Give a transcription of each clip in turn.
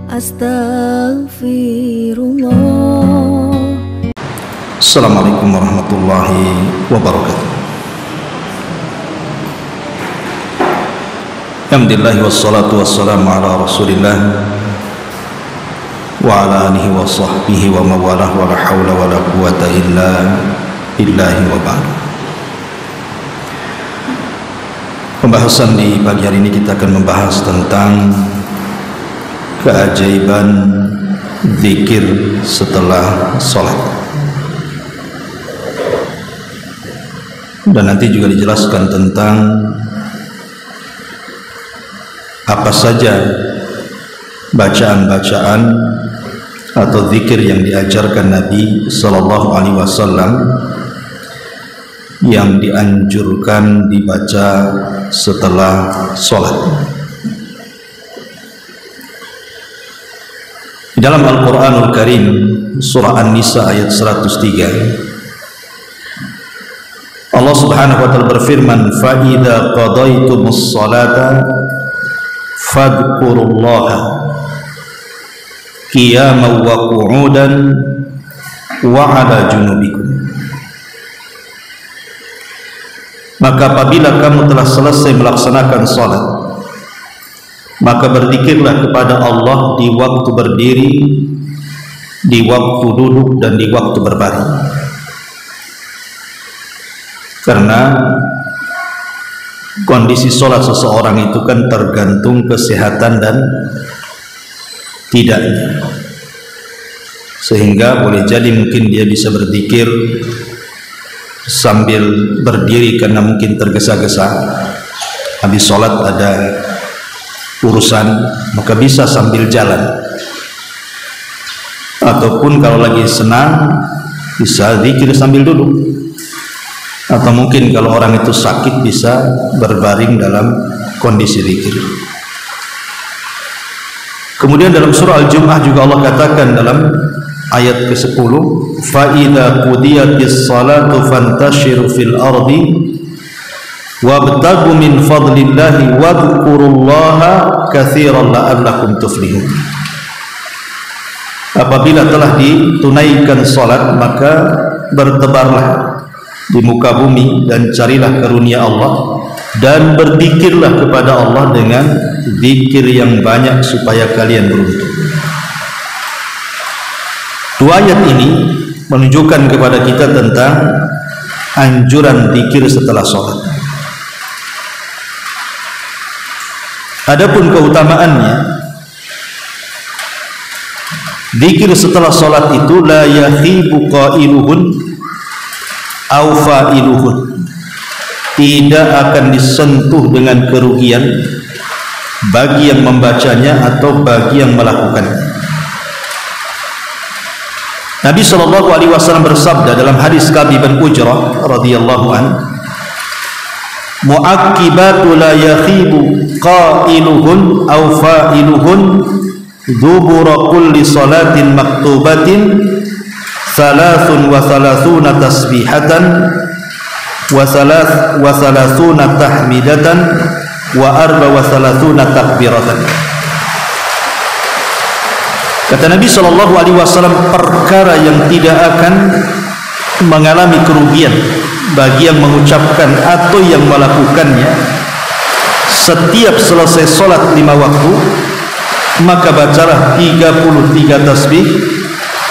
Astaghfirullah. Assalamualaikum warahmatullahi wabarakatuh. Alhamdulillah wassalatu wassalamu ala Rasulillah wa ala alihi wa sahbihi wa mawalah wa la hawla wa la quwwata illa billahi wa ba'd. Pembahasan di pagi hari ini kita akan membahas tentang keajaiban zikir setelah sholat, dan nanti juga dijelaskan tentang apa saja bacaan-bacaan atau zikir yang diajarkan Nabi Sallallahu Alaihi Wasallam yang dianjurkan dibaca setelah sholat. Di dalam Al-Quranul Karim surah An-Nisa ayat 103, Allah Subhanahu wa ta'ala berfirman, fa idza qadaytumus salata fadhkurullaha qiyaman wa qu'udan wa 'ala junubikum. Maka apabila kamu telah selesai melaksanakan salat, maka berzikirlah kepada Allah di waktu berdiri, di waktu duduk, dan di waktu berbaring. Karena kondisi sholat seseorang itu kan tergantung kesehatan dan tidaknya, sehingga boleh jadi mungkin dia bisa berzikir sambil berdiri karena mungkin tergesa-gesa habis sholat ada urusan, maka bisa sambil jalan, ataupun kalau lagi senang bisa zikir sambil duduk, atau mungkin kalau orang itu sakit bisa berbaring dalam kondisi zikir. Kemudian dalam surah Al-Jum'ah juga Allah katakan dalam ayat ke-10, fa idza qudiyatis salatu fantashiru fil ardi wabtagu min fadlillahi wadhkurullaha katsiran la'allakum tuflihun. Apabila telah ditunaikan salat, maka bertebarlah di muka bumi dan carilah karunia Allah, dan berzikirlah kepada Allah dengan zikir yang banyak supaya kalian beruntung. Dua ayat ini menunjukkan kepada kita tentang anjuran zikir setelah salat. Adapun keutamaannya, zikir setelah salat itu la yakhibu qailuhun aw fa'iluhun, tidak akan disentuh dengan kerugian bagi yang membacanya atau bagi yang melakukannya. Nabi sallallahu alaihi wasallam bersabda dalam hadis Ka'b bin Ujrah radhiyallahu an, mu'aqqibatu la yakhibu qailuhun aw fa'iluhun dubura kulli salatin maktubatin 33 tasbihatan wa 33 tahmidatan wa 34 takbiratan. Kata Nabi sallallahu alaihi wasallam, perkara yang tidak akan mengalami kerugian bagi yang mengucapkan atau yang melakukannya setiap selesai sholat 5 waktu, maka bacalah 33 tasbih,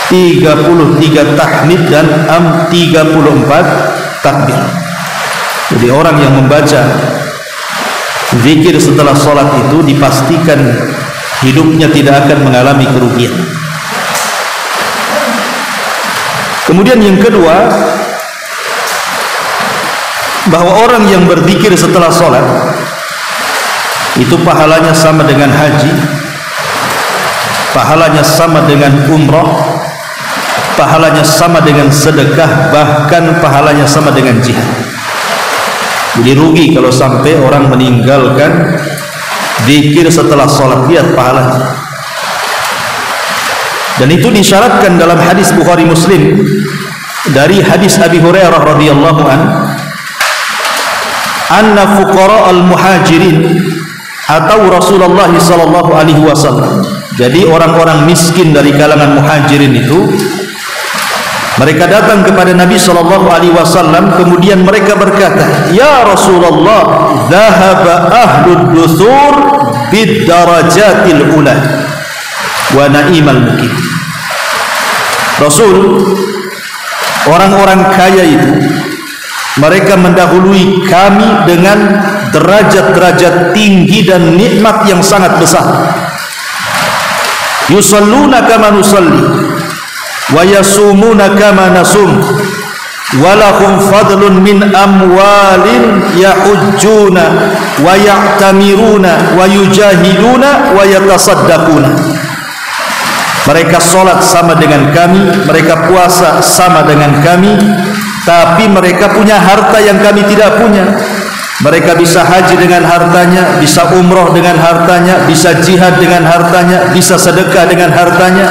33 tahmid, dan 34 takbir. Jadi orang yang membaca zikir setelah sholat itu dipastikan hidupnya tidak akan mengalami kerugian. Kemudian yang kedua, bahwa orang yang berzikir setelah sholat itu pahalanya sama dengan haji, pahalanya sama dengan umrah, pahalanya sama dengan sedekah, bahkan pahalanya sama dengan jihad. Jadi rugi kalau sampai orang meninggalkan zikir setelah sholat. Lihat pahalanya. Dan itu disyaratkan dalam hadis Bukhari Muslim dari hadis Abi Hurairah radhiyallahu an, anna fuqara al-muhajirin atau Rasulullah sallallahu alaihi wasallam Jadi orang-orang miskin dari kalangan muhajirin itu, mereka datang kepada Nabi SAW, kemudian mereka berkata, "Ya Rasulullah, dhahaba ahlud duthur bid darajatil ula wa na'imal mukim." Rasul, orang-orang kaya itu, mereka mendahului kami dengan derajat-derajat tinggi dan nikmat yang sangat besar. Yusalluna kama nusalli wa yasumuna kama nasum wa lahum fadlun min amwalin yahujjuna wa ya'tamiruna wa yujahiduna wa yatasaddaquna. Mereka solat sama dengan kami, mereka puasa sama dengan kami, tapi mereka punya harta yang kami tidak punya. Mereka bisa haji dengan hartanya, bisa umroh dengan hartanya, bisa jihad dengan hartanya, bisa sedekah dengan hartanya.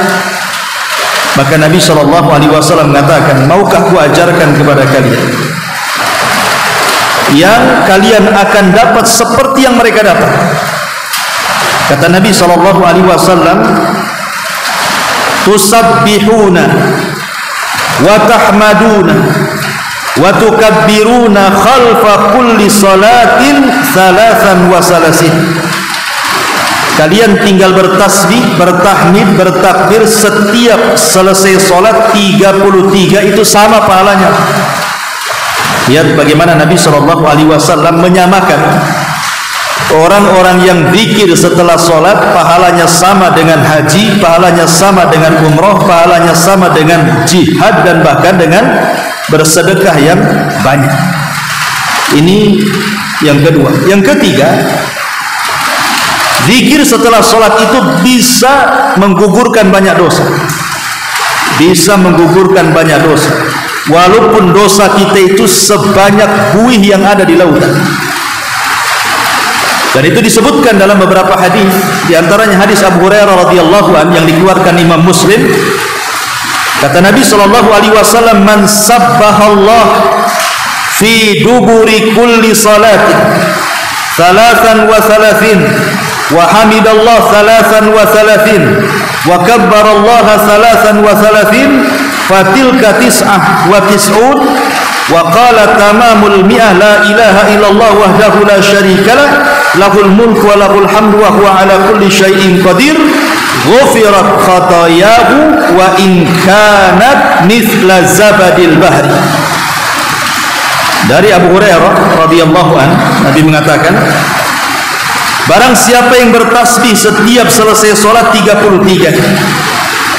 Maka Nabi SAW mengatakan, "Maukah ku ajarkan kepada kalian yang kalian akan dapat seperti yang mereka dapat?" Kata Nabi SAW, "Tusabbihuna wa tahmaduna wa tukabbiruna khalfa kulli salatin thalathan wa salasin." Kalian tinggal bertasbih, bertahmid, bertakbir setiap selesai solat 33, itu sama pahalanya. Lihat bagaimana Nabi SAW menyamakan orang-orang yang zikir setelah solat, pahalanya sama dengan haji, pahalanya sama dengan umroh, pahalanya sama dengan jihad, dan bahkan dengan bersedekah yang banyak. Ini yang kedua. Yang ketiga, zikir setelah solat itu bisa menggugurkan banyak dosa. Bisa menggugurkan banyak dosa. Walaupun dosa kita itu sebanyak buih yang ada di lautan. Dan itu disebutkan dalam beberapa hadis, di antaranya hadis Abu Hurairah radhiyallahu anhu yang dikeluarkan Imam Muslim. Kata Nabi SAW, "Man sabbahallah fi duburi kulli salatin thalathan wa thalathin wa hamidallah thalathan wa thalathin wa kabbarallaha thalathan wa thalathin fatilka tis'ah wa tis'un wa qala tamamul mi'ah la ilaha illallah wahdahu la syarikalah lahul mulku wa lahul hamdu wa huwa ala kulli syai'in qadir ghufirat khatayahu wa in kanat mithla zabadil bahri." Dari Abu Hurairah radhiyallahu an, Nabi mengatakan, barang siapa yang bertasbih setiap selesai solat 33,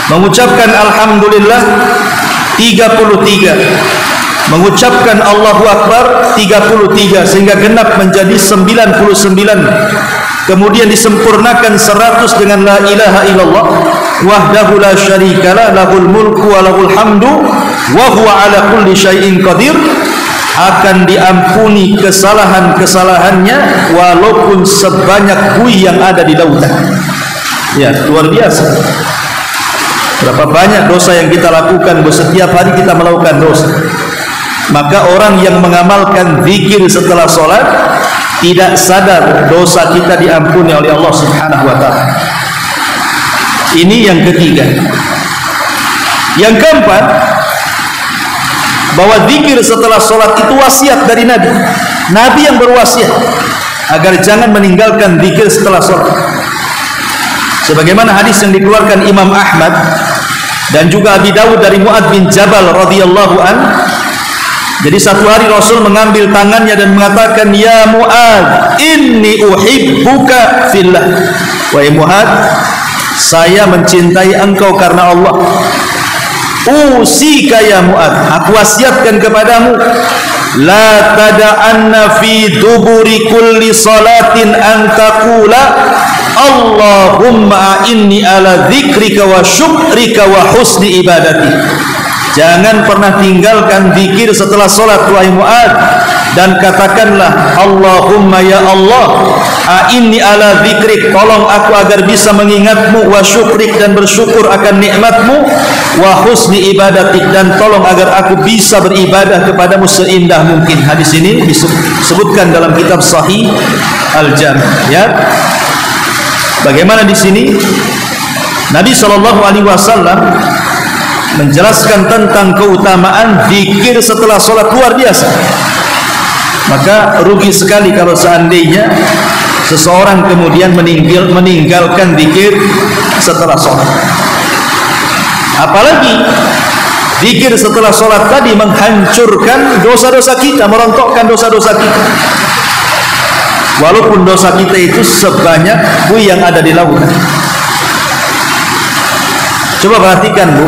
mengucapkan alhamdulillah 33, mengucapkan Allahu Akbar 33, sehingga genap menjadi 99, kemudian disempurnakan 100 dengan la ilaha illallah wahdahu la syarikalah lahul mulku wa lahul hamdu wa huwa ala kulli syai'in qadir, akan diampuni kesalahan-kesalahannya walaupun sebanyak buih yang ada di lautan. Ya, luar biasa. Berapa banyak dosa yang kita lakukan, setiap hari kita melakukan dosa. Maka orang yang mengamalkan zikir setelah solat tidak sadar dosa kita diampuni oleh Allah Subhanahu wa taala. Ini yang ketiga. Yang keempat, bahwa zikir setelah solat itu wasiat dari Nabi. Nabi yang berwasiat agar jangan meninggalkan zikir setelah solat. Sebagaimana hadis yang dikeluarkan Imam Ahmad dan juga Abi Dawud dari Mu'adz bin Jabal radhiyallahu an. Jadi satu hari Rasul mengambil tangannya dan mengatakan, "Ya Mu'adz, inni uhibbuka fillah." Wahai Mu'adz, saya mencintai engkau karena Allah. Usika ya Mu'adz, aku wasiatkan kepadamu, la tada'anna fi duburi kulli salatin an taqula Allahumma inni ala dzikrika wa syukrika wa husni ibadati. Jangan pernah tinggalkan zikir setelah salat wahai Mu'adz, dan katakanlah, Allahumma ya Allah, a'inni ala dzikrik, tolong aku agar bisa mengingatmu, wa syukrik, dan bersyukur akan nikmatmu, wa husni ibadatik, dan tolong agar aku bisa beribadah kepadamu seindah mungkin. Hadis ini disebutkan dalam kitab Sahih Al-Jami'. Ya, bagaimana di sini Nabi SAW menjelaskan tentang keutamaan zikir setelah sholat luar biasa. Maka rugi sekali kalau seandainya seseorang kemudian meninggalkan zikir setelah sholat. Apalagi zikir setelah sholat tadi menghancurkan dosa-dosa kita, merontokkan dosa-dosa kita. Walaupun dosa kita itu sebanyak buih yang ada di lautan. Coba perhatikan, Bu.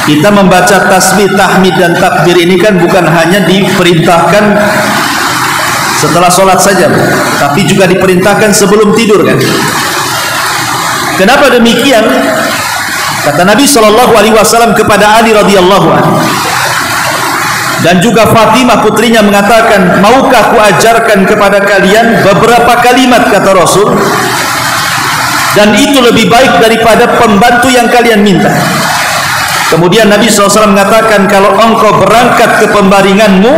Kita membaca tasbih, tahmid dan takbir ini kan bukan hanya diperintahkan setelah sholat saja, Bu, tapi juga diperintahkan sebelum tidur kan. Kenapa demikian? Kata Nabi SAW kepada Ali radhiyallahu anhu, dan juga Fatimah putrinya mengatakan, maukah ku ajarkan kepada kalian beberapa kalimat, kata Rasul, dan itu lebih baik daripada pembantu yang kalian minta. Kemudian Nabi SAW mengatakan, kalau engkau berangkat ke pembaringanmu,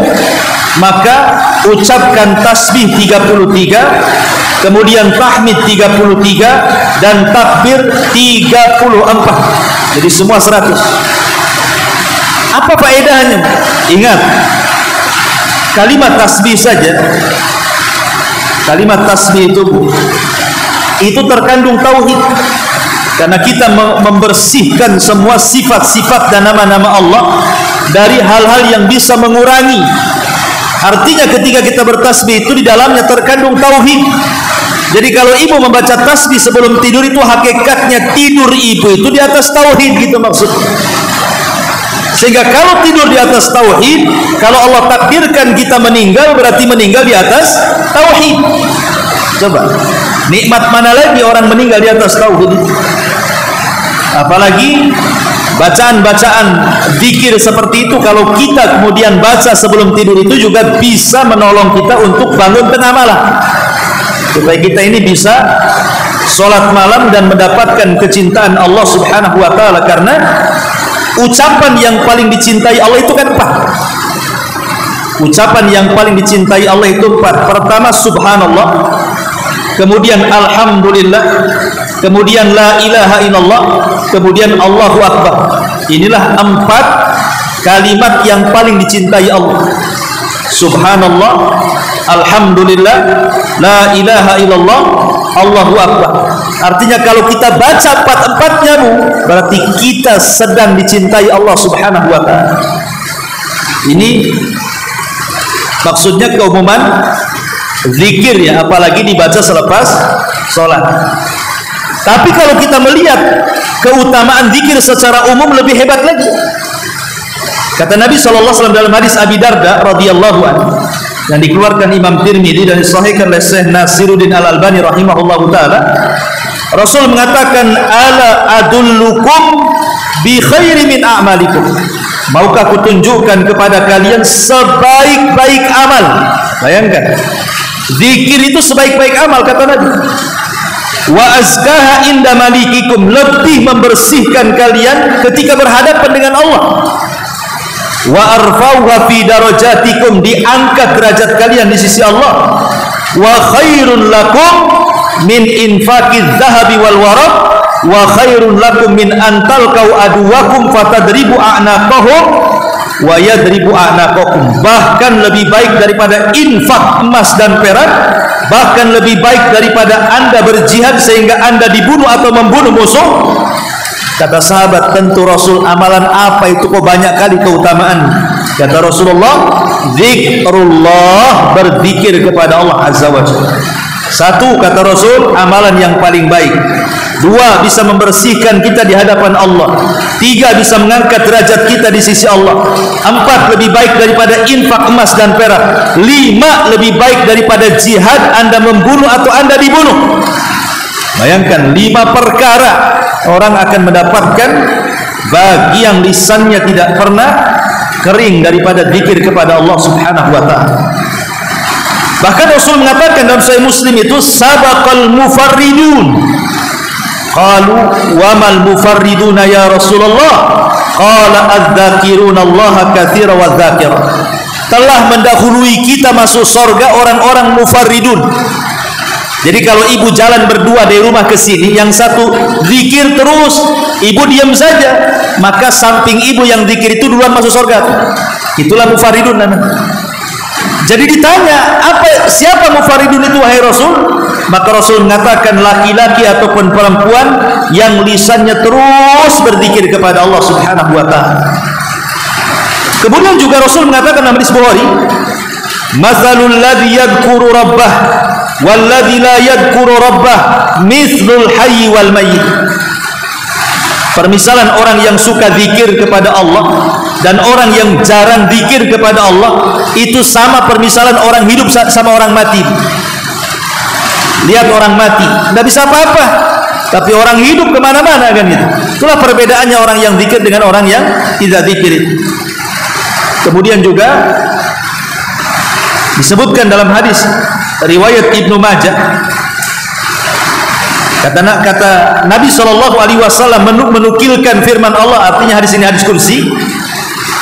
maka ucapkan tasbih 33, kemudian tahmid 33, dan takbir 34. Jadi semua 100. Apa faedahnya? Ingat, kalimat tasbih saja, kalimat tasbih itu terkandung tauhid. Karena kita membersihkan semua sifat-sifat dan nama-nama Allah dari hal-hal yang bisa mengurangi. Artinya ketika kita bertasbih itu di dalamnya terkandung tauhid. Jadi kalau ibu membaca tasbih sebelum tidur itu hakikatnya tidur ibu itu di atas tauhid, gitu maksudnya. Sehingga kalau tidur di atas tauhid, kalau Allah takdirkan kita meninggal, berarti meninggal di atas tauhid. Coba, nikmat mana lagi orang meninggal di atas tauhid? Apalagi bacaan-bacaan zikir seperti itu, kalau kita kemudian baca sebelum tidur, itu juga bisa menolong kita untuk bangun tengah malam, supaya kita ini bisa sholat malam dan mendapatkan kecintaan Allah Subhanahu wa ta'ala. Karena ucapan yang paling dicintai Allah itu kan 4. Ucapan yang paling dicintai Allah itu 4. Pertama subhanallah, kemudian alhamdulillah, kemudian la ilaha illallah, kemudian Allahu akbar. Inilah 4 kalimat yang paling dicintai Allah. Subhanallah, alhamdulillah, la ilaha illallah, Allahu akbar. Artinya kalau kita baca 4-4-nya, Bu, berarti kita sedang dicintai Allah Subhanahu wa ta'ala. Ini maksudnya keumuman zikir ya, apalagi dibaca selepas sholat. Tapi kalau kita melihat keutamaan zikir secara umum lebih hebat lagi. Kata Nabi SAW dalam hadis Abi Darda radhiyallahu anhu yang dikeluarkan Imam Tirmidzi dan disahihkan oleh Syekh Nasiruddin Al-Albani rahimahullahu taala, Rasul mengatakan, ala adullukum bi khairi min a'malikum. Maukah aku tunjukkan kepada kalian sebaik-baik amal? Bayangkan, zikir itu sebaik-baik amal, kata Nabi. Wa azkaha inda malikikum, lebih membersihkan kalian ketika berhadapan dengan Allah. Wa arfa'uha fi darajatikum, diangkat derajat kalian di sisi Allah. Wa khairun lakum min infaqiz zahabi wal waraq, wa khairun lakum min antalqau aduwakum fatadribu a'naqahum wa yadribu a'naqakum. Bahkan lebih baik daripada infak emas dan perak, bahkan lebih baik daripada Anda berjihad sehingga Anda dibunuh atau membunuh musuh. Kata sahabat, tentu Rasul, amalan apa itu kok banyak kali keutamaan? Kata Rasulullah, zikrullah, berzikir kepada Allah Azza wa Jalla. 1, kata Rasul, amalan yang paling baik. 2, bisa membersihkan kita di hadapan Allah. 3, bisa mengangkat derajat kita di sisi Allah. 4, lebih baik daripada infak emas dan perak. 5, lebih baik daripada jihad, Anda membunuh atau Anda dibunuh. Bayangkan, 5 perkara orang akan mendapatkan bagi yang lisannya tidak pernah kering daripada zikir kepada Allah Subhanahu wa ta'ala. Bahkan Rasul mengatakan dalam Sahih Muslim itu, sabaqal mufarridun. Qalu wa mal mufarriduna ya Rasulullah? Qala adz-dzakiruna Allah katsira wa dzakira. Telah mendahului kita masuk surga orang-orang mufarridun. Jadi kalau ibu jalan berdua dari rumah ke sini, yang satu zikir terus, ibu diam saja, maka samping ibu yang zikir itu duluan masuk surga. Itulah mufaridun. Jadi ditanya, siapa mufaridun itu wahai Rasul? Maka Rasul mengatakan laki-laki ataupun perempuan yang lisannya terus berzikir kepada Allah Subhanahu wa taala. Kemudian juga Rasul mengatakan dalam hadis Bukhari, "Matsalul ladzi yadhkuru rabbah wal ladzi la yadhkuru rabbah mithlul hayy wal mayyit." Permisalan orang yang suka zikir kepada Allah dan orang yang jarang zikir kepada Allah itu sama permisalan orang hidup sama orang mati. Lihat orang mati, tidak bisa apa-apa, tapi orang hidup kemana-mana kan itu. Itulah perbedaannya orang yang zikir dengan orang yang tidak zikir. Kemudian juga disebutkan dalam hadis riwayat Ibnu Majah, kata Nabi SAW menukilkan firman Allah, artinya hadis ini hadis kursi,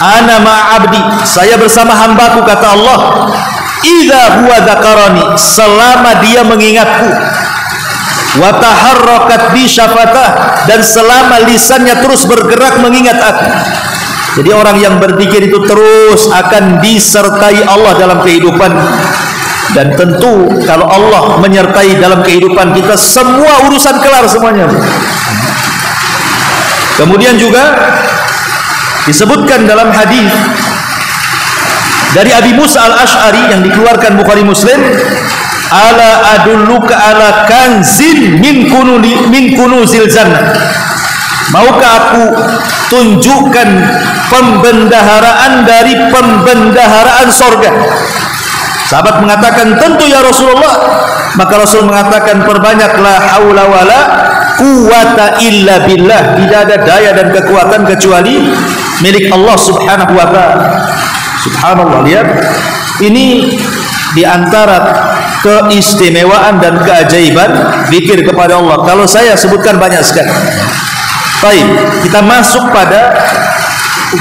ana ma'abdi, saya bersama hambaku, kata Allah, idza huwa dzakarani, selama dia mengingatku, wa taharrakat bi syafatah, dan selama lisannya terus bergerak mengingat aku. Jadi orang yang berzikir itu terus akan disertai Allah dalam kehidupan. Dan tentu kalau Allah menyertai dalam kehidupan kita, semua urusan kelar semuanya. Kemudian juga disebutkan dalam hadis dari Abi Musa al-Ash'ari yang dikeluarkan Bukhari Muslim, ala adulluka ala kanzin min kunuzil jannah, maukah aku tunjukkan pembendaharaan dari pembendaharaan sorga? Sahabat mengatakan, tentu ya Rasulullah. Maka Rasul mengatakan, perbanyaklah haula wala quwata illa billah, tidak ada daya dan kekuatan kecuali milik Allah Subhanahu wa taala. Subhanallah, lihat, ini diantara keistimewaan dan keajaiban zikir kepada Allah. Kalau saya sebutkan banyak sekali. Baik, kita masuk pada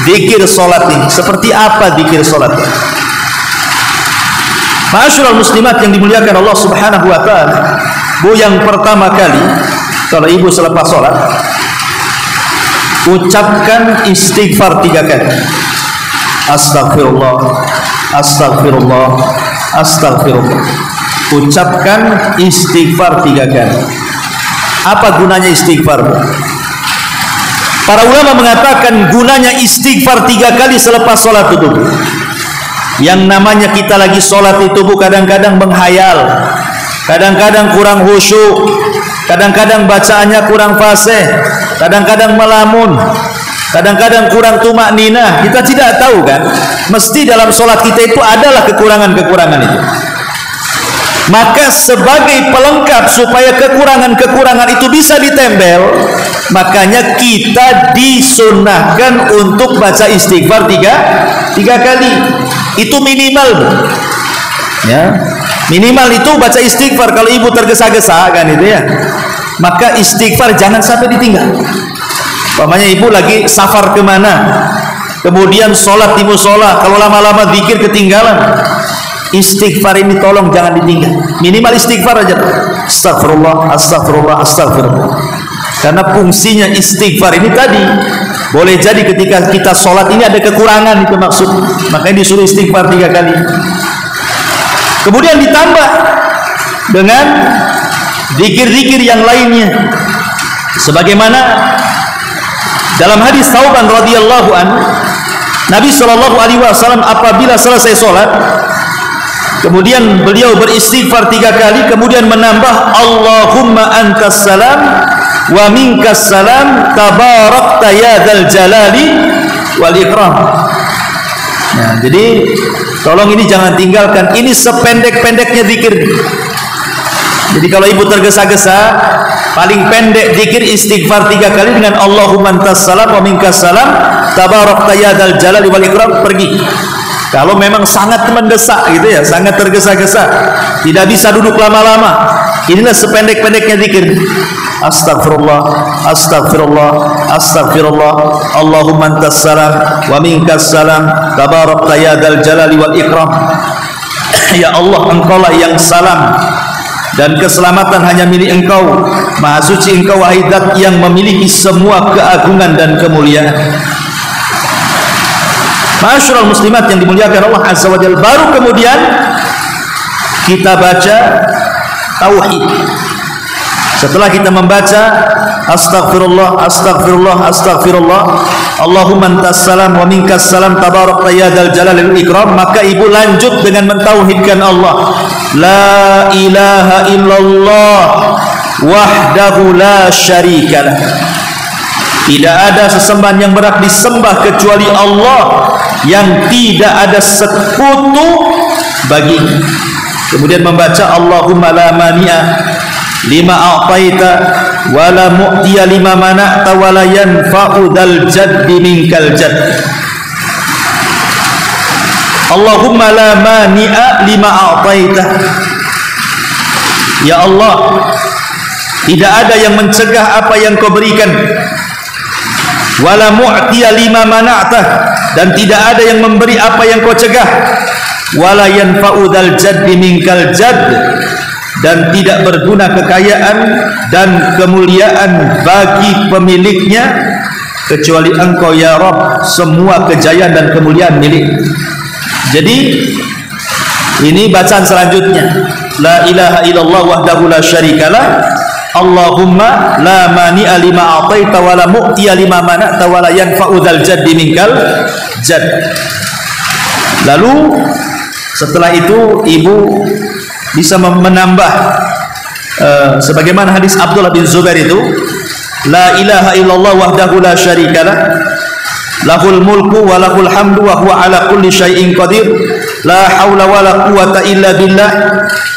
zikir salat ini. Seperti apa zikir salat? Ma'asyiral muslimat yang dimuliakan Allah Subhanahu wa taala, Bu, yang pertama kali kalau ibu selepas salat, ucapkan istighfar 3 kali. Astagfirullah, astagfirullah, astagfirullah. Ucapkan istighfar 3 kali. Apa gunanya istighfar? Para ulama mengatakan gunanya istighfar 3 kali selepas salat itu. Yang namanya kita lagi sholat itu, Bu, kadang-kadang menghayal, kadang-kadang kurang khusyuk, kadang-kadang bacaannya kurang fasih, kadang-kadang melamun, kadang-kadang kurang tumak ninah. Kita tidak tahu kan, mesti dalam sholat kita itu adalah kekurangan-kekurangan itu. Maka sebagai pelengkap supaya kekurangan-kekurangan itu bisa ditempel, makanya kita disunnahkan untuk baca istighfar 3 kali. Itu minimal, ya, minimal itu baca istighfar. Kalau ibu tergesa-gesa kan itu ya, maka istighfar jangan sampai ditinggal. Umpamanya ibu lagi safar kemana, kemudian sholat di musola, kalau lama-lama zikir ketinggalan, istighfar ini tolong jangan ditinggal. Minimal istighfar aja, astagfirullah, astagfirullah, astagfirullah. Karena fungsinya istighfar ini tadi, boleh jadi ketika kita sholat ini ada kekurangan, itu maksud, makanya disuruh istighfar 3 kali. Kemudian ditambah dengan zikir-zikir yang lainnya, sebagaimana dalam hadis Thauban radhiyallahu an, Nabi SAW apabila selesai sholat, kemudian beliau beristighfar 3 kali, kemudian menambah Allahumma antas salam wa minkas salam tabarakta ya dzal jalali wal ikram. Nah, jadi tolong ini jangan tinggalkan, ini sependek-pendeknya zikir. Jadi kalau ibu tergesa-gesa, paling pendek zikir istighfar 3 kali dengan Allahumma antas salam wa minkas salam tabarakta ya dzal jalali wal ikram, pergi. Kalau memang sangat mendesak gitu ya, sangat tergesa-gesa, tidak bisa duduk lama-lama, inilah sependek-pendeknya zikir. Astagfirullah, astagfirullah, astagfirullah, Allahumma antas salam wa minkas salam tabarakta ya dzal jalali wal ikram. Ya Allah, engkaulah yang salam dan keselamatan hanya milik Engkau. Maha suci Engkau wahai Zat yang memiliki semua keagungan dan kemuliaan. Ma'asyiral muslimat yang dimuliakan Allah Azza wa Jalla, baru kemudian kita baca tauhid. Setelah kita membaca astaghfirullah, astaghfirullah, astaghfirullah, Allahumma antas salam wa minkas salam tabarakta ya dzal jalali wal ikram, maka ibu lanjut dengan mentauhidkan Allah. La ilaha illallah wahdahu la syarikalah. Tidak ada sesembahan yang berhak disembah kecuali Allah yang tidak ada sekutu baginya. Kemudian membaca Allahumma la mani'a lima a'taita wa la mu'tiya lima mana'ta wa la yanfa'u dzal jaddi minkal jadd. Allahumma la mani'a lima a'taita. Ya Allah, tidak ada yang mencegah apa yang Kau berikan. Wa la mu'tiya lima mana'ta, dan tidak ada yang memberi apa yang Kau cegah. Wa la yanfa'u dzal jaddi minkal jadd, dan tidak berguna kekayaan dan kemuliaan bagi pemiliknya kecuali Engkau ya Rabb, semua kejayaan dan kemuliaan milik. Jadi ini bacaan selanjutnya, la ilaha illallah wahdahu la syarikalah, Allahumma la mani'a lima a'taita wa la mu'tiya lima mana'ta wa la yanfa'u dzal jaddi minkal jadd. Lalu setelah itu ibu bisa menambah sebagaimana hadis Abdullah bin Zubair itu, la ilaha illallah wahdahu la syarikalah, lahul mulku wa lahul hamdu wa huwa ala kulli syai'in qadir, la haula wa la quwata illa billah,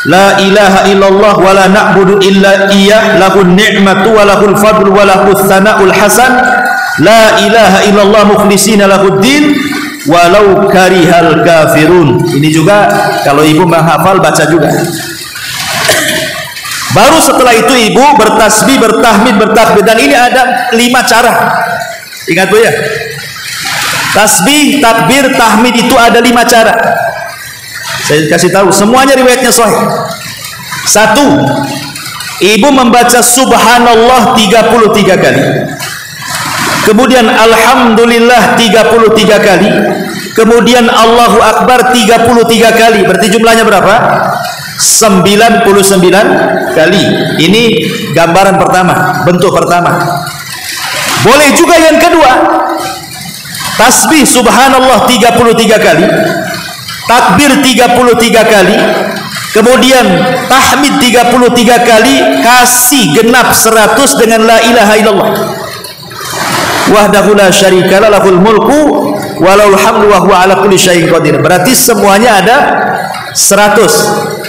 la ilaha illallah wa la na'budu illa iyyah, lahun ni'matu wa lahul fadlu wa lahus tsana'ul hasan, la ilaha illallah mukhlisina lahuddin walau karihal kafirun. Ini juga kalau ibu menghafal baca juga. Baru setelah itu ibu bertasbih, bertahmid, bertakbir, dan ini ada 5 cara. Ingat Bu ya, tasbih, takbir, tahmid itu ada 5 cara. Saya kasih tahu semuanya riwayatnya sahih. 1, ibu membaca subhanallah 33 kali. Kemudian alhamdulillah 33 kali. Kemudian Allahu Akbar 33 kali. Berarti jumlahnya berapa? 99 kali. Ini gambaran pertama, bentuk pertama. Boleh juga yang kedua, tasbih subhanallah 33 kali, takbir 33 kali, kemudian tahmid 33 kali, kasih genap 100 dengan la ilaha illallah wahdahu la syarikalah, lahul mulku wa lahul hamdu wa huwa ala kulli syai'in qadir. Berarti semuanya ada 100.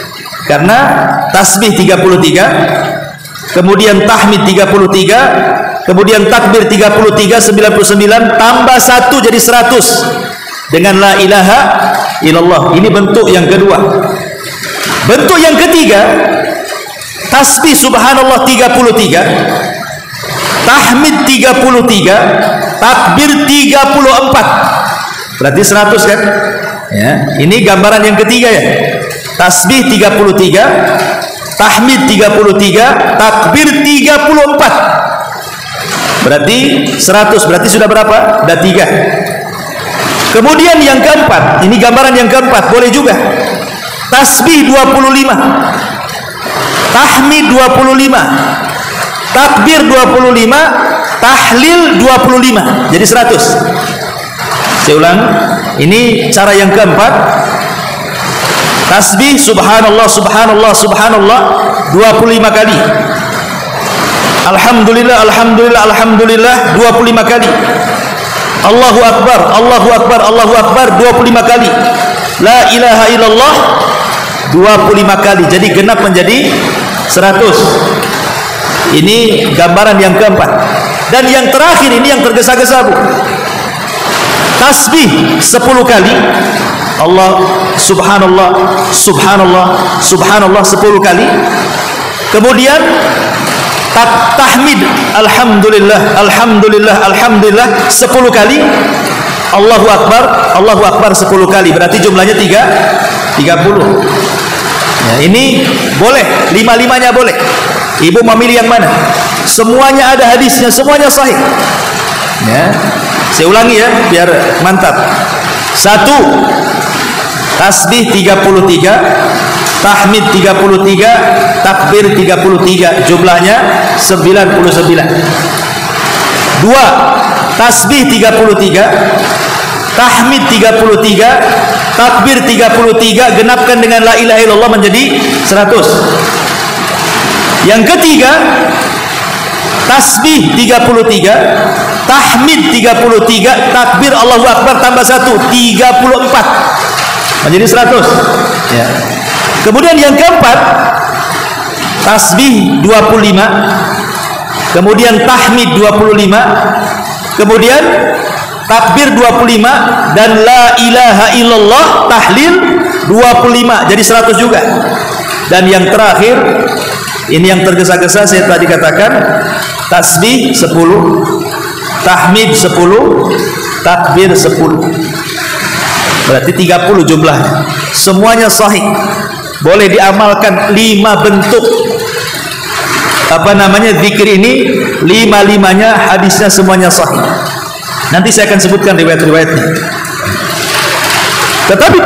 Karena tasbih 33, kemudian tahmid 33, kemudian takbir 33, 99 tambah 1 jadi 100 dengan la ilaha illallah. Ini bentuk yang kedua. Bentuk yang ketiga, tasbih subhanallah 33, tahmid 33, takbir 34. Berarti 100 kan? Ya, ini gambaran yang ketiga ya. Tasbih 33, tahmid 33, takbir 34. Berarti 100. Berarti sudah berapa? Sudah 3. Kemudian yang keempat, ini gambaran yang keempat, boleh juga. Tasbih 25, tahmid 25, takbir 25, tahlil 25, jadi 100. Saya ulang, ini cara yang keempat. Tasbih subhanallah subhanallah subhanallah 25 kali. Alhamdulillah alhamdulillah alhamdulillah 25 kali. Allahu akbar Allahu akbar Allahu akbar 25 kali. La ilaha illallah 25 kali. Jadi genap menjadi 100. Ini gambaran yang keempat. Dan yang terakhir ini yang tergesa-gesa Bu. Tasbih 10 kali. Allah subhanallah subhanallah subhanallah 10 kali. Kemudian tahmid alhamdulillah alhamdulillah alhamdulillah 10 kali. Allahu akbar 10 kali. Berarti jumlahnya 30. Ya, ini boleh, lima-limanya boleh. Ibu memilih yang mana? Semuanya ada hadisnya, semuanya sahih. Ya. Saya ulangi ya, biar mantap. 1. Tasbih 33, tahmid 33, takbir 33, jumlahnya 99. 2. Tasbih 33, tahmid 33, takbir 33, genapkan dengan la ilaha illallah menjadi 100. Yang ketiga, tasbih 33, tahmid 33, takbir Allahu Akbar tambah 1, 34 menjadi 100. Ya. Kemudian yang keempat, tasbih 25, kemudian tahmid 25, kemudian takbir 25, dan la ilaha illallah tahlil 25 jadi 100 juga. Dan yang terakhir, ini yang tergesa-gesa saya tadi katakan, tasbih 10, tahmid 10, takbir 10, berarti 30 jumlahnya. Semuanya sahih, boleh diamalkan. 5 bentuk zikir ini, 5-limanya hadisnya semuanya sahih. Nanti saya akan sebutkan riwayat-riwayatnya. Tetapi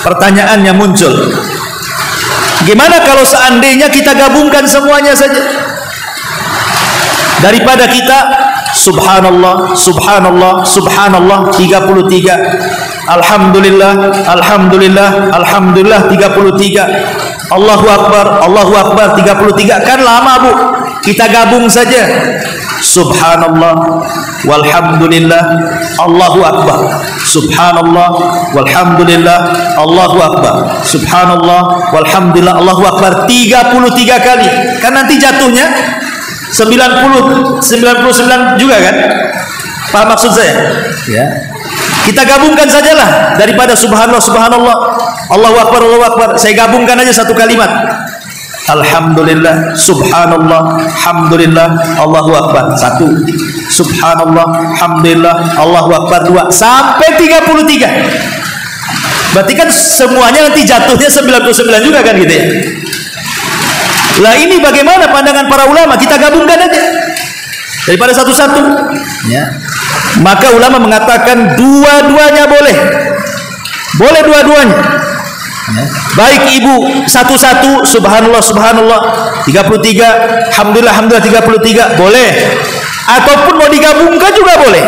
pertanyaannya muncul, gimana kalau seandainya kita gabungkan semuanya saja? Daripada kita subhanallah, subhanallah, subhanallah 33, alhamdulillah, alhamdulillah, alhamdulillah 33, Allahu Akbar 33, kan lama Bu. Kita gabung saja, subhanallah walhamdulillah Allahu Akbar, subhanallah walhamdulillah Allahu Akbar, subhanallah walhamdulillah Allahu Akbar 33 kali. Kan nanti jatuhnya 99 juga kan? Paham maksud saya? Ya. Kita gabungkan sajalah, daripada subhanallah subhanallah Allahu Akbar Allahu Akbar, saya gabungkan aja satu kalimat, alhamdulillah subhanallah alhamdulillah Allahu Akbar 1, subhanallah alhamdulillah Allahu Akbar 2, sampai 33. Berarti kan semuanya nanti jatuhnya 99 juga kan gitu ya. Lah ini bagaimana pandangan para ulama? Kita gabungkan aja daripada satu-satu ya. Maka ulama mengatakan dua-duanya boleh. Boleh dua-duanya ya. Baik ibu satu-satu subhanallah subhanallah 33, alhamdulillah alhamdulillah 33 boleh, ataupun mau digabungkan juga boleh.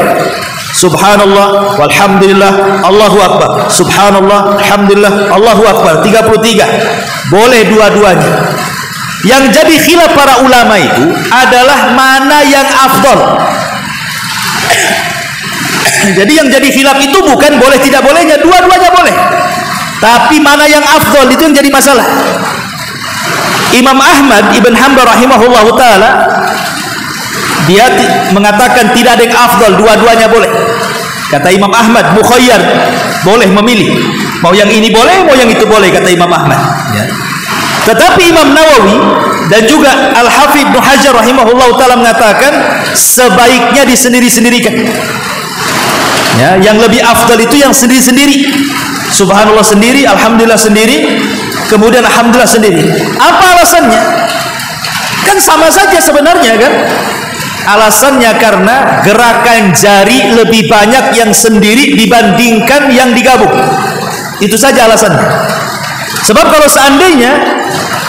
Subhanallah walhamdulillah Allahu Akbar, subhanallah alhamdulillah Allahu Akbar 33, boleh dua-duanya. Yang jadi khilaf para ulama itu adalah mana yang afdal. Jadi yang jadi khilaf itu bukan boleh tidak bolehnya, dua-duanya boleh, tapi mana yang afdal itu yang jadi masalah. Imam Ahmad Ibn Hanbal rahimahullah ta'ala, dia mengatakan tidak ada yang afdal, dua-duanya boleh. Kata Imam Ahmad, mukhayyar, boleh memilih, mau yang ini boleh, mau yang itu boleh, kata Imam Ahmad ya. Tetapi Imam Nawawi dan juga Al-Hafidh Ibnu Hajar rahimahullah ta'ala mengatakan sebaiknya disendiri-sendirikan ya. Yang lebih afdal itu yang sendiri-sendiri, subhanallah sendiri, alhamdulillah sendiri, kemudian alhamdulillah sendiri. Apa alasannya? Kan sama saja sebenarnya kan. Alasannya karena gerakan jari lebih banyak yang sendiri dibandingkan yang digabung. Itu saja alasannya. Sebab kalau seandainya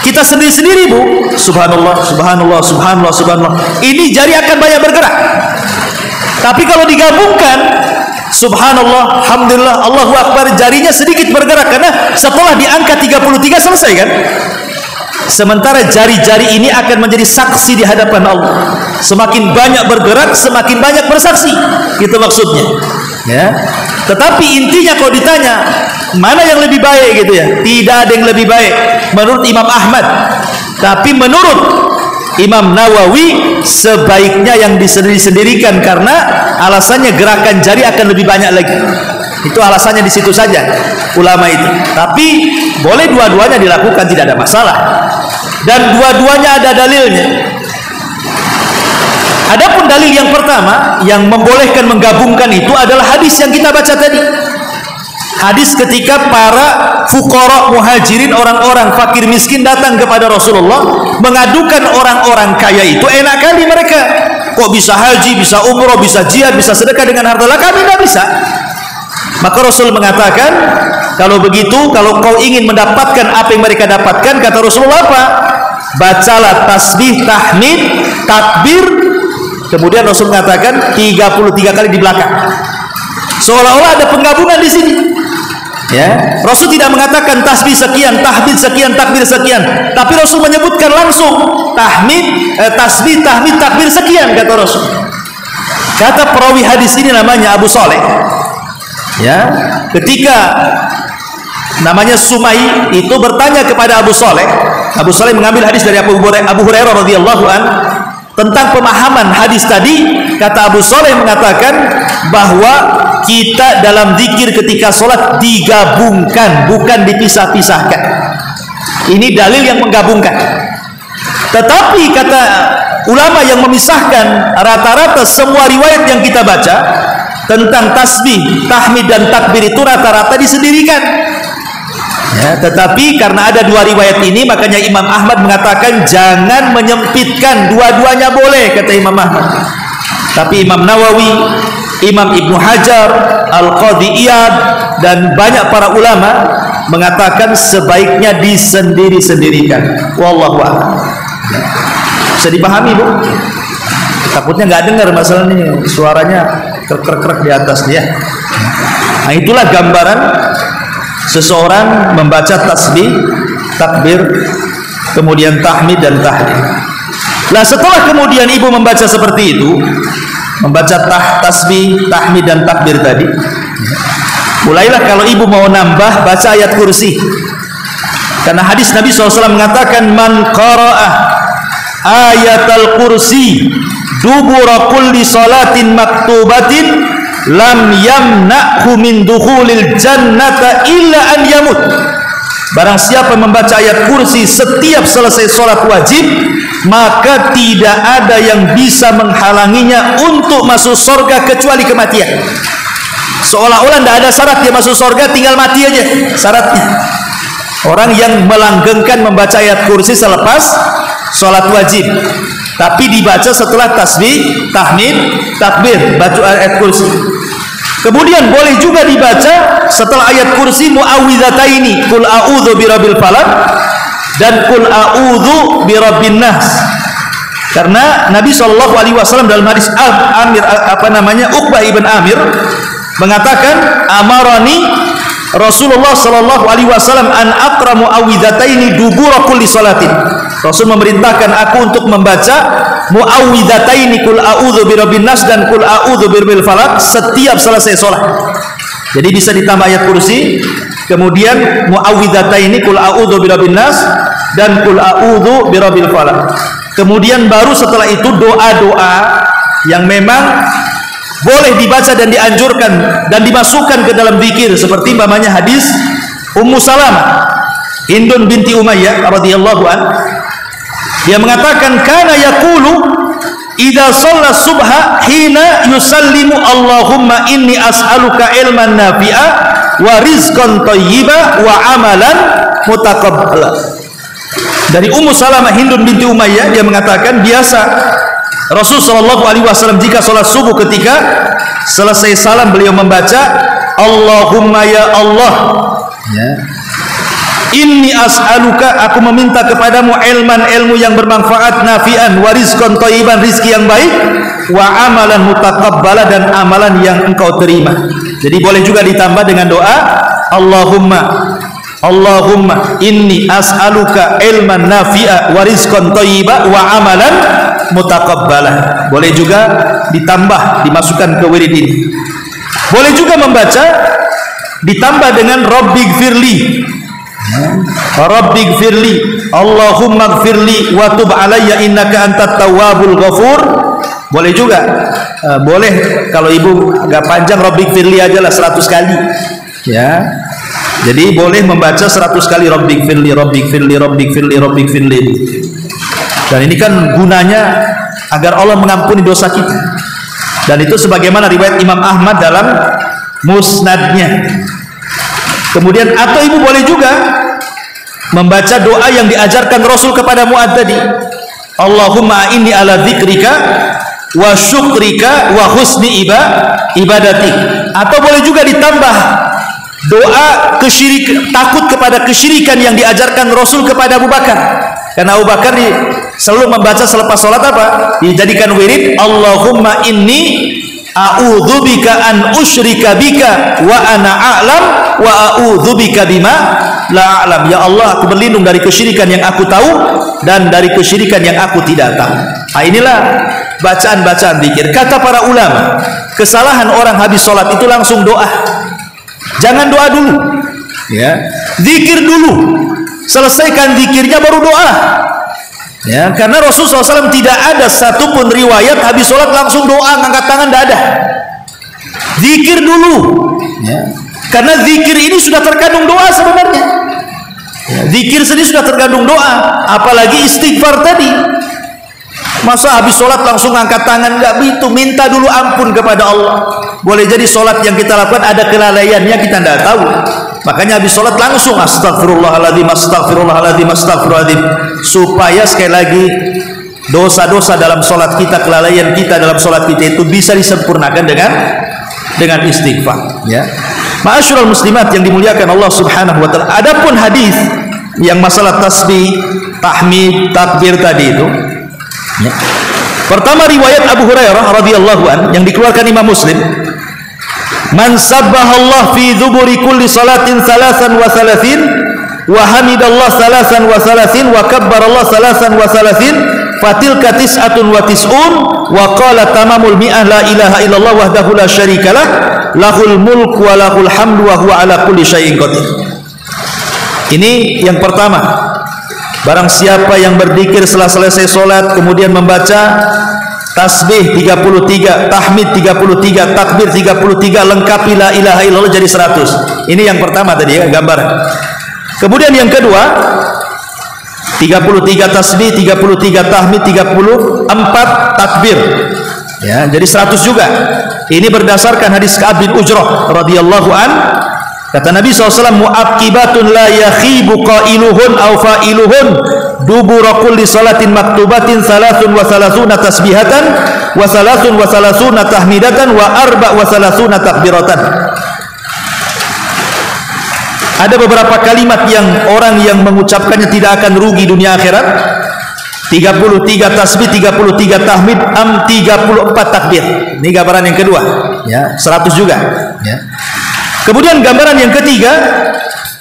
kita sendiri-sendiri Bu, subhanallah, subhanallah, subhanallah, subhanallah, ini jari akan banyak bergerak. Tapi kalau digabungkan, subhanallah, alhamdulillah, Allahu Akbar, jarinya sedikit bergerak, karena setelah diangkat 33 selesai kan. Sementara jari-jari ini akan menjadi saksi di hadapan Allah. Semakin banyak bergerak, semakin banyak bersaksi. Itu maksudnya ya. Tetapi intinya kalau ditanya mana yang lebih baik gitu ya, tidak ada yang lebih baik menurut Imam Ahmad. Tapi menurut Imam Nawawi sebaiknya yang disendiri-sendirikan, karena alasannya gerakan jari akan lebih banyak lagi. Itu alasannya di situ saja ulama itu. Tapi boleh dua-duanya dilakukan, tidak ada masalah. Dan dua-duanya ada dalilnya. Adapun dalil yang pertama yang membolehkan menggabungkan itu adalah hadis yang kita baca tadi. hadis ketika para fuqara muhajirin, orang-orang fakir miskin datang kepada Rasulullah mengadukan orang-orang kaya itu enak kali mereka, kok bisa haji, bisa umroh, bisa jihad, bisa sedekah dengan harta, lah kami tidak bisa. Maka Rasul mengatakan, kalau begitu, kalau kau ingin mendapatkan apa yang mereka dapatkan, kata Rasulullah apa? Bacalah tasbih, tahmid, takbir. Kemudian Rasul mengatakan 33 kali di belakang. Seolah-olah ada penggabungan di sini. Ya, Rasul tidak mengatakan tasbih sekian, tahmid sekian, takbir sekian, tapi Rasul menyebutkan langsung tahmid, tasbih, tahmid, takbir sekian, kata Rasul. Kata perawi hadis ini namanya Abu Saleh. Ya, ketika namanya Sumai itu bertanya kepada Abu Saleh. Abu Saleh mengambil hadis dari Abu Hurairah radhiyallahu an tentang pemahaman hadis tadi. Kata Abu Saleh mengatakan bahwa kita dalam zikir ketika sholat digabungkan, bukan dipisah-pisahkan. Ini dalil yang menggabungkan. Tetapi kata ulama yang memisahkan, rata-rata semua riwayat yang kita baca tentang tasbih, tahmid dan takbir itu rata-rata disendirikan. Ya, tetapi karena ada dua riwayat ini, makanya Imam Ahmad mengatakan jangan menyempitkan, dua-duanya boleh, kata Imam Ahmad. Tapi Imam Nawawi, Imam Ibnu Hajar, Al-Qadhi Iyad dan banyak para ulama mengatakan sebaiknya disendiri-sendirikan. Wallahu a'lam. Bisa dipahami, Bu? Takutnya nggak dengar masalah ini, suaranya krek-krek di atas ya. Nah, itulah gambaran seseorang membaca tasbih, takbir, kemudian tahmid dan tahlil. Nah, setelah kemudian ibu membaca seperti itu, membaca tasbih, tahmid dan takbir tadi, mulailah kalau ibu mau nambah baca ayat kursi. Karena hadis Nabi SAW mengatakan man qara'ah ayatal kursi dubura kulli salatin maktubatin lam yamna'hu min dukhulil jannata illa an yamut. Barang siapa membaca ayat kursi setiap selesai sholat wajib, maka tidak ada yang bisa menghalanginya untuk masuk surga kecuali kematian. Seolah-olah tidak ada syarat dia masuk surga, tinggal mati aja syaratnya. Orang yang melanggengkan membaca ayat kursi selepas sholat wajib, tapi dibaca setelah tasbih, tahmid, takbir, baca ayat kursi. Kemudian boleh juga dibaca setelah ayat kursi muawwidhataini, qul a'udzu birabbil falaq dan qul a'udzu birabbin nas. Karena Nabi SAW dalam hadis Uqbah ibn Amir mengatakan amarani Rasulullah SAW an aqra muawwidhataini dubura kulli salatin. Rasul memerintahkan aku untuk membaca muawwidhataini qul a'udzu birabbin nas dan qul a'udzu birabbil falaq setiap selesai salat. Jadi bisa ditambah ayat kursi, kemudian muawwidhataini qul a'udzu birabbin nas dan qul a'udzu birabbil falaq. Kemudian baru setelah itu doa-doa yang memang boleh dibaca dan dianjurkan dan dimasukkan ke dalam zikir, seperti umpamanya hadis Ummu Salamah Hindun binti Umayyah radhiyallahu an. Dia mengatakan kana yaqulu idza shalla subha hina yusallimu Allahumma inni as'aluka ilman nafi'a wa rizqan thayyiba wa amalan mutaqabbala. Dari Ummu Salamah Hindun binti Umayyah, dia mengatakan biasa Rasul sallallahu alaihi wasallam jika salat subuh ketika selesai salam beliau membaca Allahumma ya Allah, ya, inni as'aluka, aku meminta kepadamu ilmu yang bermanfaat, nafi'an, wa rizqan thayyiban, rizki yang baik, wa amalan mutaqabbala, dan amalan yang engkau terima. Jadi boleh juga ditambah dengan doa Allahumma inni as'aluka ilman nafi'a wa rizqan thayyiba wa amalan mutaqabbala. Boleh juga ditambah, dimasukkan ke wirid ini. Boleh juga membaca ditambah dengan Rabbighfirli, Rabbighfirli, Allahumma gfirli wa tub alayya innaka antat tawwabul ghafur. Boleh juga, boleh kalau ibu agak panjang Rabbighfirli aja lah 100 kali, ya. Jadi boleh membaca 100 kali Rabbighfirli, Rabbighfirli, Rabbighfirli, Rabbighfirli. Dan ini kan gunanya agar Allah mengampuni dosa kita. Dan itu sebagaimana riwayat Imam Ahmad dalam musnadnya. Kemudian atau ibu boleh juga membaca doa yang diajarkan Rasul kepada Mu'adz tadi. Allahumma inni ala dzikrika wa syukrika wa husni ibadatik. Atau boleh juga ditambah doa takut kepada kesyirikan yang diajarkan Rasul kepada Abu Bakar. Karena Abu Bakar selalu membaca selepas sholat apa? Dijadikan wirid, Allahumma inni a'udzubika an usyrika bika wa ana a'lam wa a'udzubika bima la a'lam. Ya Allah, aku berlindung dari kesyirikan yang aku tahu dan dari kesyirikan yang aku tidak tahu. Nah, inilah bacaan-bacaan zikir. Kata para ulama, kesalahan orang habis sholat itu langsung doa. Jangan doa dulu, ya. Zikir dulu. Selesaikan zikirnya baru doa. Ya, karena Rasulullah SAW tidak ada satupun riwayat habis sholat langsung doa, ngangkat tangan, tidak ada. Zikir dulu, ya. Karena zikir ini sudah terkandung doa sebenarnya. Ya, zikir sendiri sudah terkandung doa, apalagi istighfar tadi. Masa habis sholat langsung ngangkat tangan? Nggak begitu. Minta dulu ampun kepada Allah. Boleh jadi sholat yang kita lakukan ada kelalaiannya, kita tidak tahu. Makanya habis sholat langsung astagfirullahaladzim, astagfirullahaladzim, astagfirullahaladzim, supaya sekali lagi dosa-dosa dalam sholat kita, kelalaian kita dalam sholat kita itu bisa disempurnakan dengan istighfar. Ya, ma'asyiral muslimat yang dimuliakan Allah Subhanahu wa taala. Adapun hadis yang masalah tasbih, tahmid, takbir tadi itu, ya. Pertama riwayat Abu Hurairah radhiyallahu an yang dikeluarkan Imam Muslim. Man sabbahallah fi dzuburi kulli salatin salasan wa salasin wa hamidallah salasan wa salasin wa kabbarallah salasan wa salasin fatilka tis'atun wa tis'un wa qala tamamul mi'ah la ilaha illallah wahdahu la syarikalah lahul mulku wa lahul hamdu wa huwa ala kulli syai'in qadir. Ini yang pertama. Barang siapa yang berzikir setelah selesai sholat kemudian membaca tasbih 33, tahmid 33, takbir 33, lengkapi la ilaha illallah jadi 100. Ini yang pertama tadi ya, gambar. Kemudian yang kedua 33 tasbih, 33 tahmid, 34 takbir. Ya, jadi 100 juga. Ini berdasarkan hadis Ka'ab bin Ujrah radhiyallahu an. Kata Nabi SAW, mu'aqibatun la yakhibu qailuhun aw fa'iluhun dubura kulli salatin maktubatin salasun wa salasuna tasbihatan wa salasun wa salasuna tahmidatan wa arba wa salasuna takbiratan. Ada beberapa kalimat yang orang yang mengucapkannya tidak akan rugi dunia akhirat. 33 tasbih, 33 tahmid, 34 takbir. Ini gambaran yang kedua, ya, 100 juga, ya. Kemudian gambaran yang ketiga,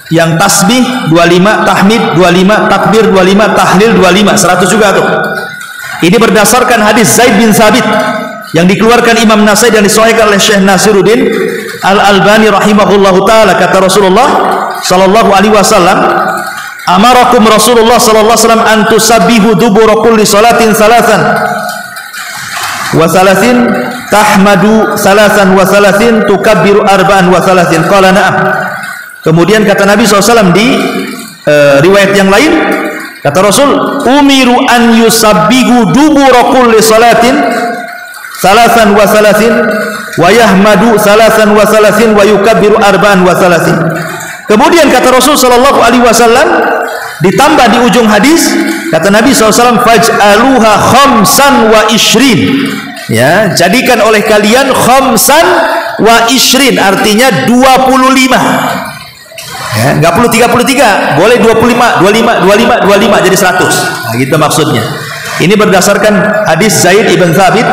yang tasbih 25, tahmid 25, takbir 25, tahlil 25, 100 juga tuh. Ini berdasarkan hadis Zaid bin Thabit yang dikeluarkan Imam Nasai dan disahihkan oleh Syekh Nasiruddin Al-Albani rahimahullahu taala. Kata Rasulullah sallallahu alaihi wasallam, amarakum Rasulullah sallallahu alaihi wasallam an tusabbihu dubura kulli salatin salasan wa salasin tahmadu salasan wa salasin tukabbiru arba'an wa salasin. Qala na'am. Kemudian kata Nabi SAW di riwayat yang lain, kata Rasul, umiru an yusabbihu dubura kulli salatin salasan wa salasin wa yahmadu salasan wa salasin wa yukabbiru arba'an wa salasin. Kemudian kata Rasul sallallahu alaihi wasallam ditambah di ujung hadis, kata Nabi SAW, faj'aluha khamsan wa ishrin. Ya, jadikan oleh kalian khamsan wa ishrin, artinya 25. Ya, enggak perlu 33, boleh 25, 25 jadi 100. Nah, gitu maksudnya. Ini berdasarkan hadis Zaid ibn Thabit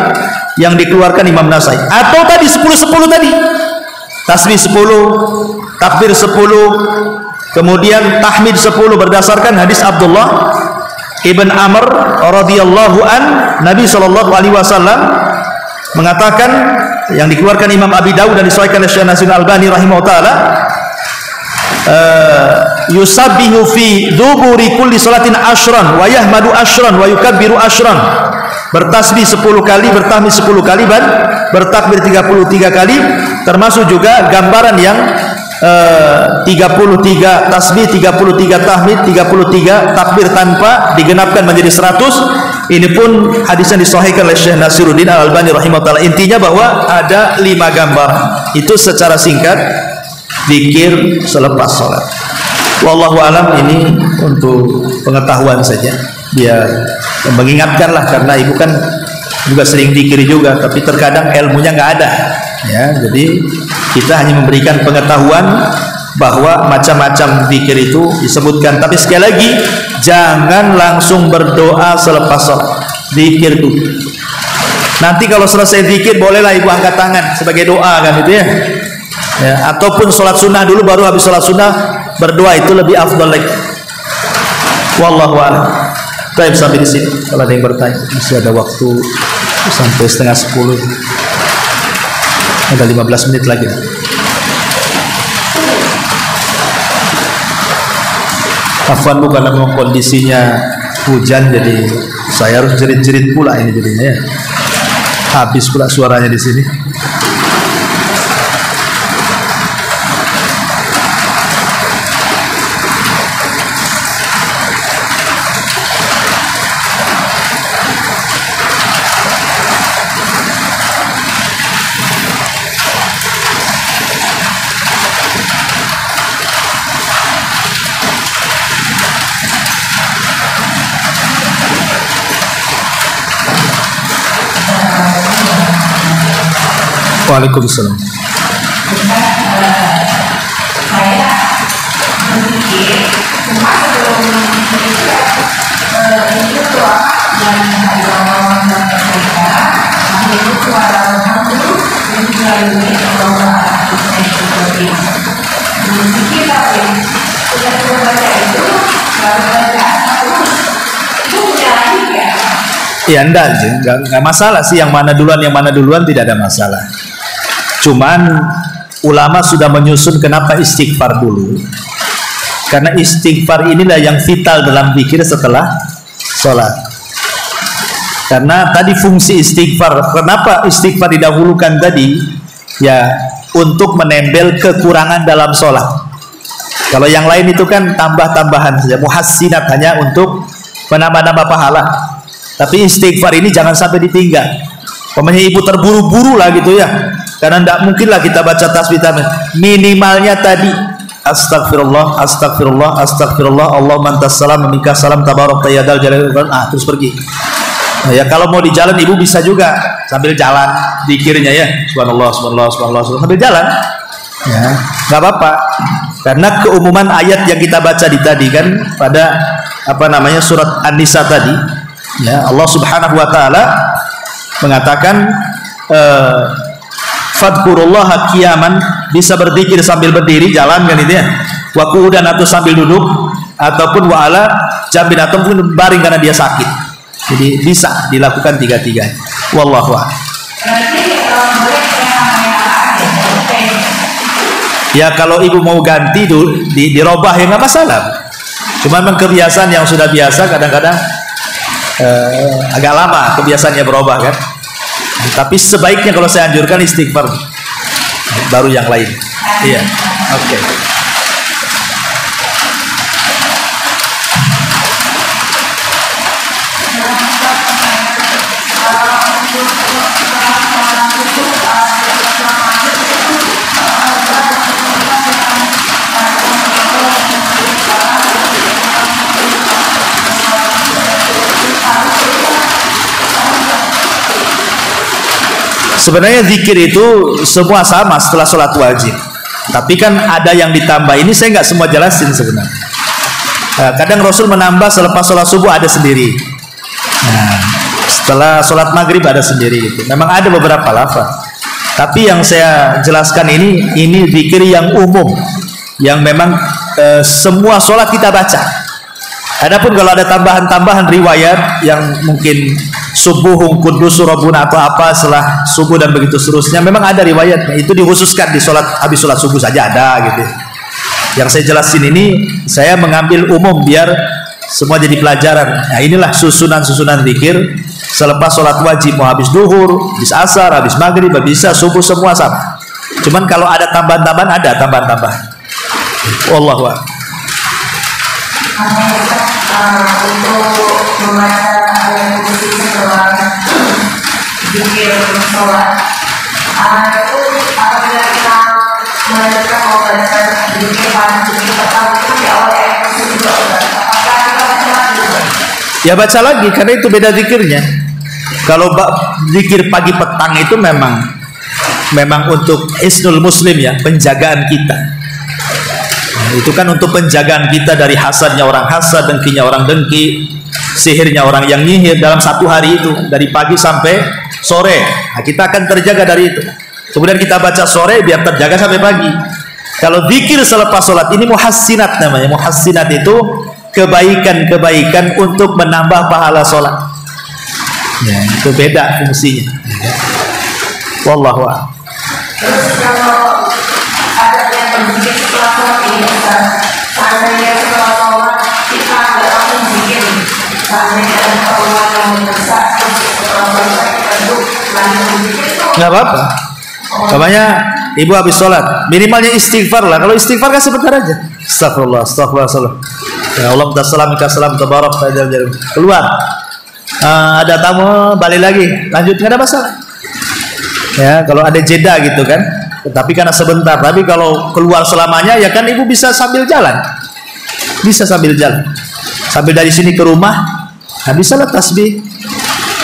yang dikeluarkan Imam Nasai. Atau tadi 10-10 tadi. Tasbih 10, takbir 10, kemudian tahmid 10 berdasarkan hadis Abdullah Ibn Amr radhiyallahu an. Nabi sallallahu alaihi wasallam mengatakan, yang dikeluarkan Imam Abi Dawud dan disahihkan oleh Syekh Nasiruddin Albani rahimahullah taala, yusabbihu fi duburi kulli salatin ashran wa yahmadu ashran wa yukabbiru ashran. Bertasbih 10 kali, bertahmid 10 kali, dan bertakbir 33 kali. Termasuk juga gambaran yang 33 tasbih, 33 tahmid, 33 takbir tanpa digenapkan menjadi 100. Ini pun hadis yang disahihkan oleh Syekh Nasiruddin Al-Albani rahimahullah. Intinya bahwa ada 5 gambar. Itu secara singkat zikir selepas sholat. Wallahu alam, ini untuk pengetahuan saja, biar mengingatkan lah, karena ibu kan juga sering zikir juga, tapi terkadang ilmunya nggak ada ya. Jadi kita hanya memberikan pengetahuan bahwa macam-macam zikir itu disebutkan. Tapi sekali lagi, jangan langsung berdoa selepas sholat, zikir itu. Nanti kalau selesai zikir bolehlah ibu angkat tangan sebagai doa kan itu ya. Ya, ataupun sholat sunnah dulu, baru habis sholat sunnah berdoa, itu lebih afdal lagi. Wallahu a'lam. Baik, sampai di sini. Kalau ada yang bertanya, masih ada waktu sampai 9:30. Ada 15 menit lagi. Afwan bu, karena memang kondisinya hujan, jadi saya harus jerit-jerit pula ini jadinya ya. Habis pula suaranya di sini. Waalaikumsalam. Saya berpikir, cuma sebelum itu doa dan agama dan mereka, itu suara itu melalui doa seperti berpikir tapi sudah membaca itu baru baca itu punya lagi ya? Ya enggak masalah sih, yang mana duluan tidak ada masalah. Cuman ulama sudah menyusun kenapa istighfar dulu, karena istighfar inilah yang vital dalam zikir setelah sholat. Karena tadi fungsi istighfar, kenapa istighfar didahulukan tadi, ya untuk menembel kekurangan dalam sholat. Kalau yang lain itu kan tambah-tambahan saja, muhassinat, hanya untuk menambah-nambah pahala. Tapi istighfar ini jangan sampai ditinggal. Pokoknya ibu terburu-buru lah gitu ya, karena tidak mungkin lah kita baca tasbih minimalnya tadi astagfirullah, astagfirullah, astagfirullah, Allahumma antas salam, minkas salam, tabarak tayyadal jalal, terus pergi. Nah, ya kalau mau di jalan ibu bisa juga sambil jalan zikirnya ya, subhanallah, subhanallah, subhanallah, sambil jalan ya, nggak apa-apa. Karena keumuman ayat yang kita baca di tadi kan pada surat An-Nisa tadi ya, Allah Subhanahu wa taala mengatakan fadkurullaha qiyaman, bisa berzikir sambil berdiri jalan kan itu ya, wa qu'udan atau sambil duduk, ataupun wa ala jambin ataupun baring karena dia sakit. Jadi bisa dilakukan tiga-tiganya. Wallahu a'lam. Ya kalau ibu mau ganti dirobah ya nggak masalah. Cuma memang kebiasaan yang sudah biasa kadang-kadang agak lama kebiasaannya berubah kan. Tapi sebaiknya kalau saya anjurkan istighfar baru yang lain. Iya. Oke. Sebenarnya zikir itu semua sama setelah sholat wajib, tapi kan ada yang ditambah. Ini saya nggak semua jelasin sebenarnya. Kadang Rasul menambah selepas sholat subuh ada sendiri. Nah, setelah sholat maghrib ada sendiri gitu. Memang ada beberapa lafaz. Tapi yang saya jelaskan ini zikir yang umum, yang memang semua sholat kita baca. Adapun kalau ada tambahan-tambahan riwayat yang mungkin subuhun kudus rabbuna atau apa setelah subuh dan begitu seterusnya, memang ada riwayatnya, itu dikhususkan di sholat habis sholat subuh saja ada gitu. Yang saya jelasin ini saya mengambil umum biar semua jadi pelajaran. Nah inilah susunan zikir selepas sholat wajib, mau habis duhur, habis asar, habis maghrib, habis isya, subuh, semua sama. Cuman kalau ada tambahan-tambahan, ada tambahan-tambahan. Wallahu a'lam. Untuk membaca ayat kursi setelah zikir sholat, itu apabila kita melanjutkan mau baca zikir pagi, zikir petang itu di awal ayat kursi juga. Apakah kita baca lagi? Ya baca lagi karena itu beda zikirnya. Kalau zikir pagi petang itu memang untuk isnul muslim ya, penjagaan kita. Nah, itu kan untuk penjagaan kita dari hasadnya orang hasad, dengkinya orang dengki, sihirnya orang yang nyihir dalam satu hari itu dari pagi sampai sore. Nah, kita akan terjaga dari itu. Kemudian kita baca sore biar terjaga sampai pagi. Kalau zikir selepas sholat ini muhassinat namanya. Muhassinat itu kebaikan-kebaikan untuk menambah pahala sholat. Ya, itu beda fungsinya. Wallahu a'lam. Terus kalau ada yang berzikir setelah sholat ini, Ustaz, seandainya setelah sholat kita nggak langsung zikir, seandainya ada keperluan yang mendesak, terus setelah sholat kita duduk langsung berzikir itu Nggak apa-apa. Namanya ibu habis sholat, minimalnya istighfar lah. Kalau istighfar kan sebentar aja. Astagfirullah, astagfirullah. Ya Allah, salam tabarak keluar. Ada tamu, balik lagi, lanjut, nggak ada masalah. Ya, kalau ada jeda gitu kan. Tapi karena sebentar. Tapi kalau keluar selamanya, ya kan ibu bisa sambil jalan. Bisa sambil jalan. Sambil dari sini ke rumah, nah bisa lah tasbih.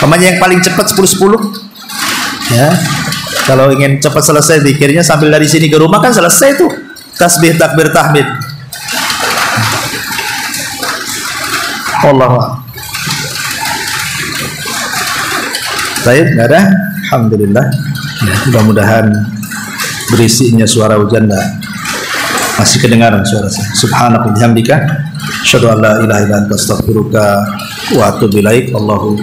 Namanya yang paling cepat 10-10. Ya. Kalau ingin cepat selesai zikirnya sambil dari sini ke rumah kan selesai tuh. Tasbih, takbir, tahmid. Allah. Baik, nggak ada. Alhamdulillah. Ya, mudah-mudahan berisinya suara hujan masih kedengaran suara saya. Subhanallah bihamdika asyhadu an la ilaha illa anta astaghfiruka wa atubu ilaik. Allahu